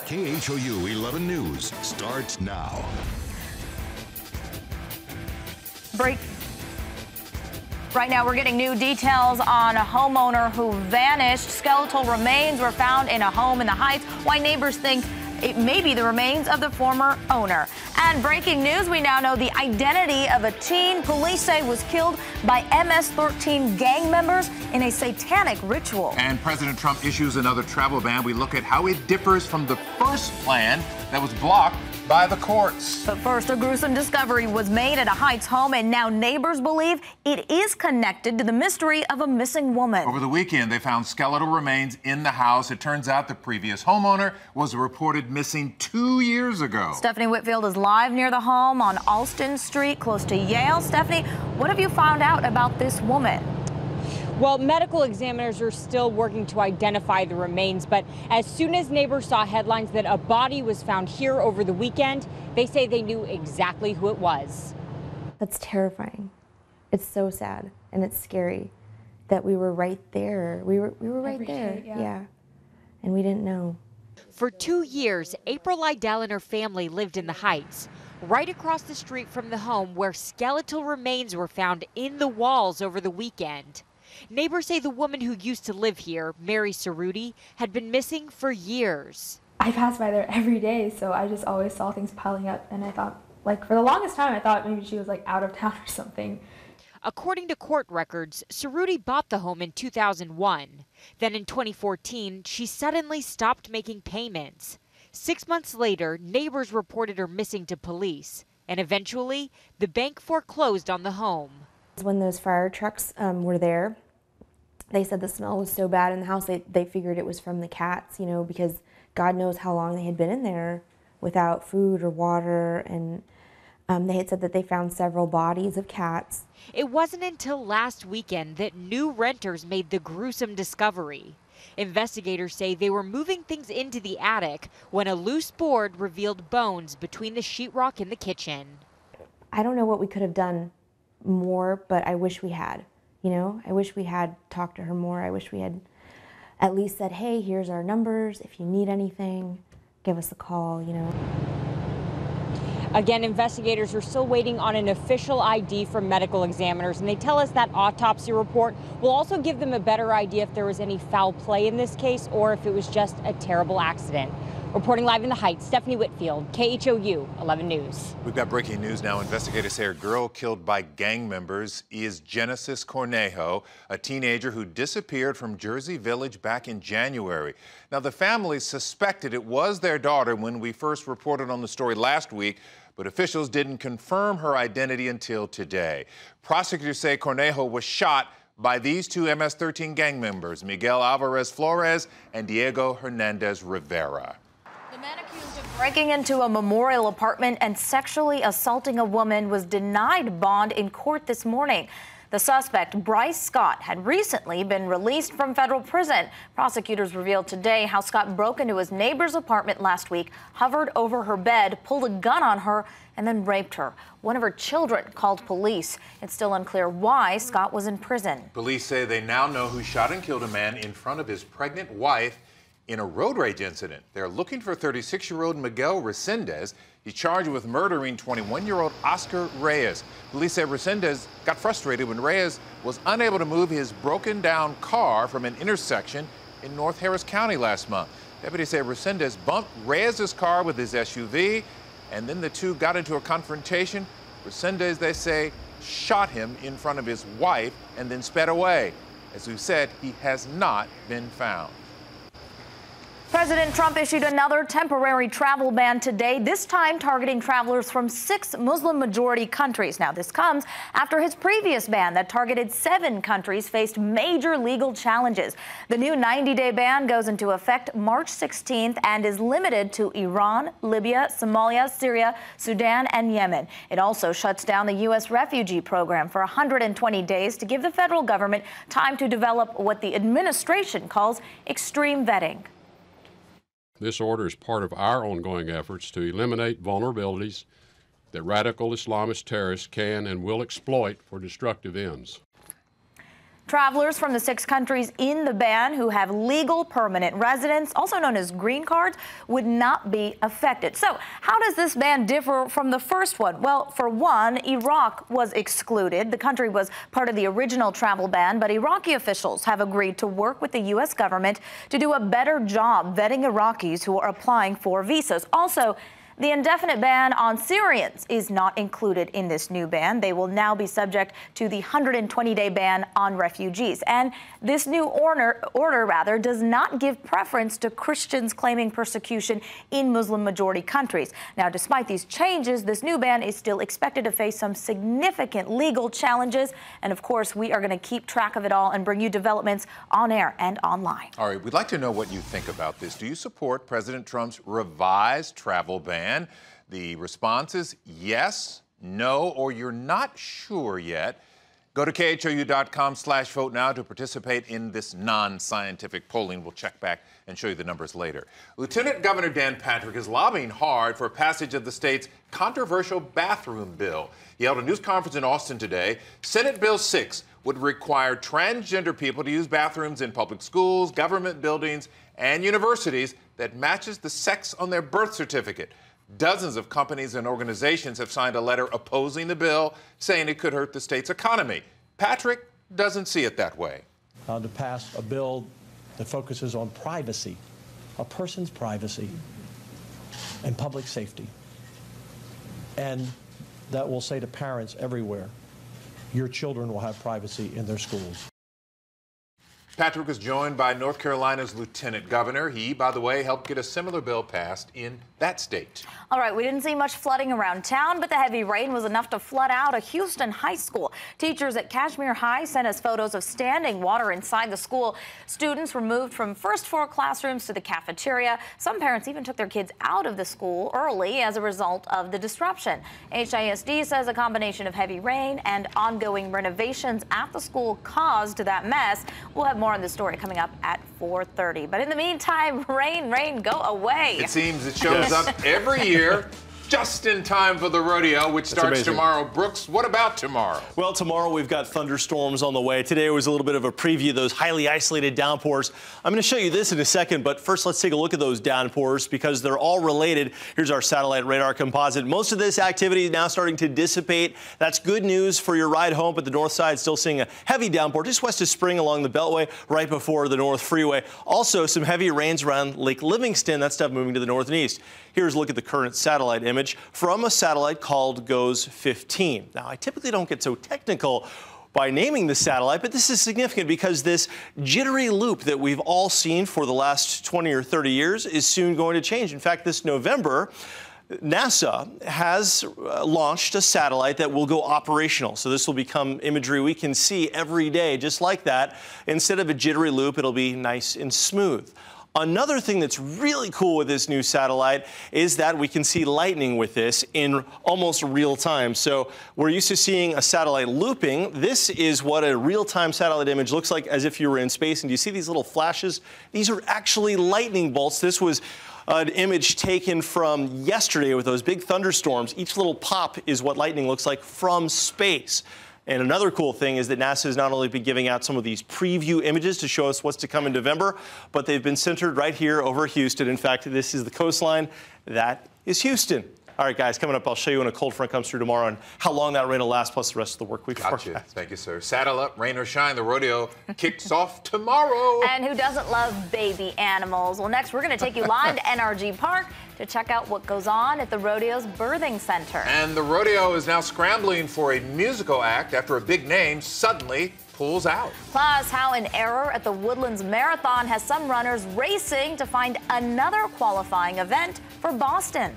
KHOU 11 News starts now. Break. Right now, we're getting new details on a homeowner who vanished. Skeletal remains were found in a home in the Heights. Why neighbors think it may be the remains of the former owner. And breaking news, we now know the identity of a teen police say was killed by MS-13 gang members in a satanic ritual. And President Trump issues another travel ban. We look at how it differs from the first plan that was blocked by the courts. But first, a gruesome discovery was made at a Heights home, and now neighbors believe it is connected to the mystery of a missing woman. Over the weekend, they found skeletal remains in the house. It turns out the previous homeowner was reported missing 2 years ago. Stephanie Whitfield is live near the home on Alston Street, close to Yale. Stephanie, what have you found out about this woman? Well, medical examiners are still working to identify the remains, but as soon as neighbors saw headlines that a body was found here over the weekend, they say they knew exactly who it was. That's terrifying. It's so sad, and it's scary that we were right there. We were right there, yeah. And we didn't know. For 2 years, April Idell and her family lived in the Heights, right across the street from the home where skeletal remains were found in the walls over the weekend. Neighbors say the woman who used to live here, Mary Cerruti, had been missing for years. I passed by there every day, so I just always saw things piling up, and I thought, for the longest time, I thought maybe she was out of town or something. According to court records, Cerruti bought the home in 2001. Then in 2014, she suddenly stopped making payments. 6 months later, neighbors reported her missing to police, and eventually, the bank foreclosed on the home. When those fire trucks were there, they said the smell was so bad in the house, they figured it was from the cats, because God knows how long they had been in there without food or water, and they had said that they found several bodies of cats. It wasn't until last weekend that new renters made the gruesome discovery. Investigators say they were moving things into the attic when a loose board revealed bones between the sheetrock in the kitchen. I don't know what we could have done more, but I wish we had. I wish we had talked to her more. I wish we had at least said, hey, here's our numbers. If you need anything, give us a call, Again, investigators are still waiting on an official ID from medical examiners, and they tell us that autopsy report will also give them a better idea if there was any foul play in this case or if it was just a terrible accident. Reporting live in the Heights, Stephanie Whitfield, KHOU 11 News. We've got breaking news now. Investigators say a girl killed by gang members is Genesis Cornejo, a teenager who disappeared from Jersey Village back in January. Now, the family suspected it was their daughter when we first reported on the story last week, but officials didn't confirm her identity until today. Prosecutors say Cornejo was shot by these two MS-13 gang members, Miguel Alvarez Flores and Diego Hernandez Rivera. The man accused of breaking into a memorial apartment and sexually assaulting a woman was denied bond in court this morning. The suspect, Bryce Scott, had recently been released from federal prison. Prosecutors revealed today how Scott broke into his neighbor's apartment last week, hovered over her bed, pulled a gun on her, and then raped her. One of her children called police. It's still unclear why Scott was in prison. Police say they now know who shot and killed a man in front of his pregnant wife in a road rage incident. They're looking for 36-year-old Miguel Resendez. He's charged with murdering 21-year-old Oscar Reyes. Police say Resendez got frustrated when Reyes was unable to move his broken-down car from an intersection in North Harris County last month. Deputies say Resendez bumped Reyes' car with his SUV, and then the two got into a confrontation. Resendez, they say, shot him in front of his wife and then sped away. As we've said, he has not been found. President Trump issued another temporary travel ban today, this time targeting travelers from 6 Muslim-majority countries. Now, this comes after his previous ban that targeted 7 countries faced major legal challenges. The new 90-day ban goes into effect March 16th and is limited to Iran, Libya, Somalia, Syria, Sudan, and Yemen. It also shuts down the U.S. refugee program for 120 days to give the federal government time to develop what the administration calls extreme vetting. This order is part of our ongoing efforts to eliminate vulnerabilities that radical Islamist terrorists can and will exploit for destructive ends. Travelers from the 6 countries in the ban who have legal permanent residence, also known as green cards, would not be affected. So how does this ban differ from the first one? Well, for one, Iraq was excluded. The country was part of the original travel ban, but Iraqi officials have agreed to work with the U.S. government to do a better job vetting Iraqis who are applying for visas. Also, the indefinite ban on Syrians is not included in this new ban. They will now be subject to the 120-day ban on refugees. And this new order does not give preference to Christians claiming persecution in Muslim-majority countries. Now, despite these changes, this new ban is still expected to face some significant legal challenges. And of course, we are going to keep track of it all and bring you developments on air and online. All right, we'd like to know what you think about this. Do you support President Trump's revised travel ban? The response is yes, no, or you're not sure yet. Go to KHOU.com/vote now to participate in this non-scientific polling. We'll check back and show you the numbers later. Lieutenant Governor Dan Patrick is lobbying hard for passage of the state's controversial bathroom bill. He held a news conference in Austin today. Senate Bill 6 would require transgender people to use bathrooms in public schools, government buildings, and universities that matches the sex on their birth certificate. Dozens of companies and organizations have signed a letter opposing the bill, saying it could hurt the state's economy. Patrick doesn't see it that way. To pass a bill that focuses on privacy, a person's privacy, and public safety. And that will say to parents everywhere, your children will have privacy in their schools. Patrick was joined by North Carolina's lieutenant governor. He, by the way, helped get a similar bill passed in that state. All right, we didn't see much flooding around town, but the heavy rain was enough to flood out a Houston high school. Teachers at Kashmir High sent us photos of standing water inside the school. Students were moved from first floor classrooms to the cafeteria. Some parents even took their kids out of the school early as a result of the disruption. HISD says a combination of heavy rain and ongoing renovations at the school caused that mess. We'll have more on this story coming up at 4:30. But in the meantime, rain, go away. It seems it shows up every year, just in time for the rodeo, which starts tomorrow. Brooks, what about tomorrow? Well, tomorrow we've got thunderstorms on the way. Today was a little bit of a preview of those highly isolated downpours. I'm going to show you this in a second, but first let's take a look at those downpours because they're all related. Here's our satellite radar composite. Most of this activity is now starting to dissipate. That's good news for your ride home, but the north side still seeing a heavy downpour just west of Spring along the Beltway right before the North Freeway. Also, some heavy rains around Lake Livingston. That stuff moving to the north and east. Here's a look at the current satellite image from a satellite called GOES 15. Now, I typically don't get so technical by naming the satellite, but this is significant because this jittery loop that we've all seen for the last 20 or 30 years is soon going to change. In fact, this November, NASA has launched a satellite that will go operational. So this will become imagery we can see every day, just like that. Instead of a jittery loop, it'll be nice and smooth. Another thing that's really cool with this new satellite is that we can see lightning with this in almost real time. So we're used to seeing a satellite looping. This is what a real-time satellite image looks like as if you were in space. And do you see these little flashes? These are actually lightning bolts. This was an image taken from yesterday with those big thunderstorms. Each little pop is what lightning looks like from space. And another cool thing is that NASA has not only been giving out some of these preview images to show us what's to come in November, but they've been centered right here over Houston. In fact, this is the coastline. That is Houston. All right, guys, coming up, I'll show you when a cold front comes through tomorrow and how long that rain will last, plus the rest of the work week forecast. Gotcha. Thank you, sir. Saddle up, rain or shine. The rodeo kicks off tomorrow. And who doesn't love baby animals? Well, next, we're going to take you live to NRG Park to check out what goes on at the rodeo's birthing center. And the rodeo is now scrambling for a musical act after a big name suddenly pulls out. Plus, how an error at the Woodlands Marathon has some runners racing to find another qualifying event for Boston.